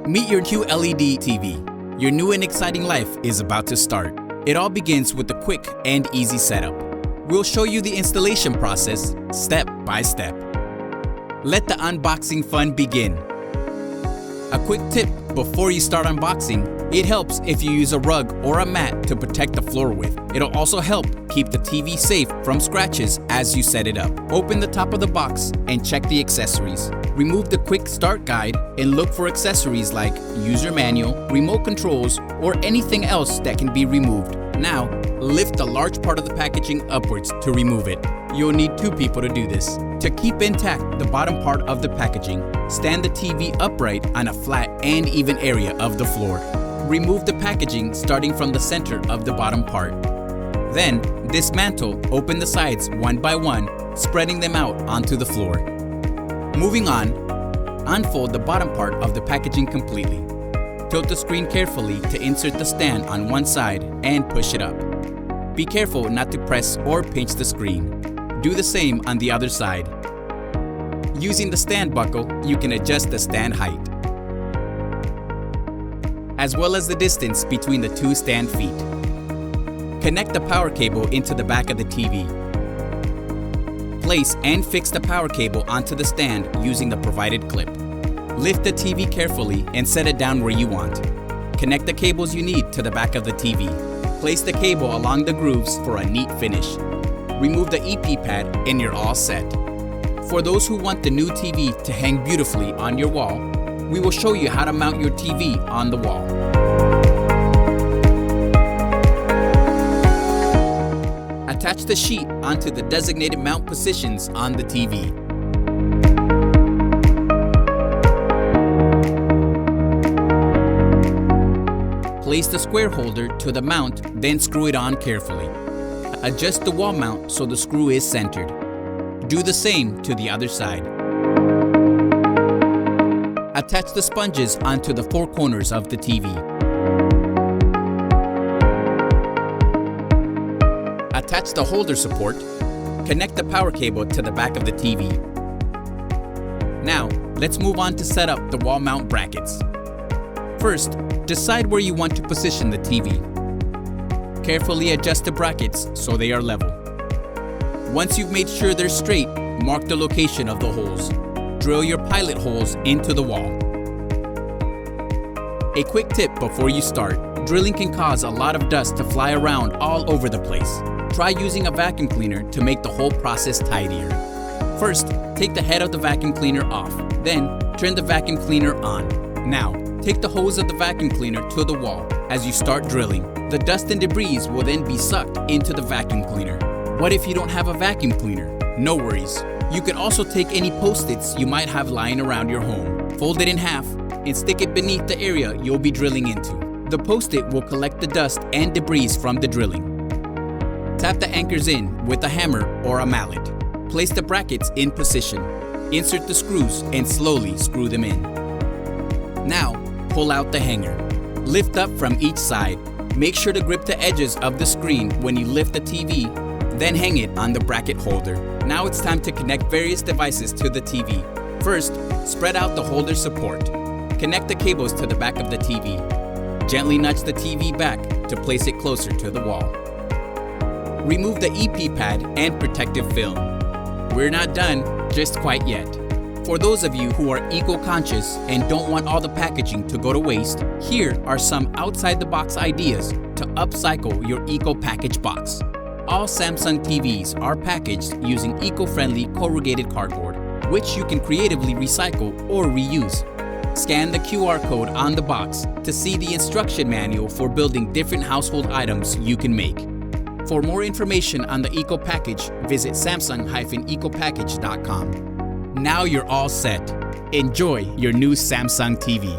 Meet your QLED TV. Your new and exciting life is about to start. It all begins with a quick and easy setup. We'll show you the installation process step by step. Let the unboxing fun begin. A quick tip before you start unboxing: it helps if you use a rug or a mat to protect the floor with. It'll also help keep the TV safe from scratches as you set it up. Open the top of the box and check the accessories. Remove the quick start guide and look for accessories like user manual, remote controls, or anything else that can be removed. Now, lift the large part of the packaging upwards to remove it. You'll need 2 people to do this. To keep intact the bottom part of the packaging, stand the TV upright on a flat and even area of the floor. Remove the packaging starting from the center of the bottom part. Then, dismantle, open the sides one by one, spreading them out onto the floor. Moving on, unfold the bottom part of the packaging completely. Tilt the screen carefully to insert the stand on one side and push it up. Be careful not to press or pinch the screen. Do the same on the other side. Using the stand buckle, you can adjust the stand height, as well as the distance between the 2 stand feet. Connect the power cable into the back of the TV. Place and fix the power cable onto the stand using the provided clip. Lift the TV carefully and set it down where you want. Connect the cables you need to the back of the TV. Place the cable along the grooves for a neat finish. Remove the EP pad and you're all set. For those who want the new TV to hang beautifully on your wall, we will show you how to mount your TV on the wall. Attach the sheet onto the designated mount positions on the TV. Place the square holder to the mount, then screw it on carefully. Adjust the wall mount so the screw is centered. Do the same to the other side. Attach the sponges onto the 4 corners of the TV. Attach the holder support. Connect the power cable to the back of the TV. Now, let's move on to set up the wall mount brackets. First, decide where you want to position the TV. Carefully adjust the brackets so they are level. Once you've made sure they're straight, mark the location of the holes. Drill your pilot holes into the wall. A quick tip before you start: drilling can cause a lot of dust to fly around all over the place. Try using a vacuum cleaner to make the whole process tidier. First, take the head of the vacuum cleaner off. Then, turn the vacuum cleaner on. Now, take the hose of the vacuum cleaner to the wall. As you start drilling, the dust and debris will then be sucked into the vacuum cleaner. What if you don't have a vacuum cleaner? No worries. You can also take any Post-its you might have lying around your home, fold it in half, and stick it beneath the area you'll be drilling into. The Post-it will collect the dust and debris from the drilling. Tap the anchors in with a hammer or a mallet. Place the brackets in position. Insert the screws and slowly screw them in. Now, pull out the hanger. Lift up from each side. Make sure to grip the edges of the screen when you lift the TV, then hang it on the bracket holder. Now it's time to connect various devices to the TV. First, spread out the holder support. Connect the cables to the back of the TV. Gently nudge the TV back to place it closer to the wall. Remove the EP pad and protective film. We're not done just quite yet. For those of you who are eco-conscious and don't want all the packaging to go to waste, here are some outside-the-box ideas to upcycle your eco-package box. All Samsung TVs are packaged using eco-friendly corrugated cardboard, which you can creatively recycle or reuse. Scan the QR code on the box to see the instruction manual for building different household items you can make. For more information on the Eco Package, visit samsung-ecopackage.com. Now you're all set. Enjoy your new Samsung TV.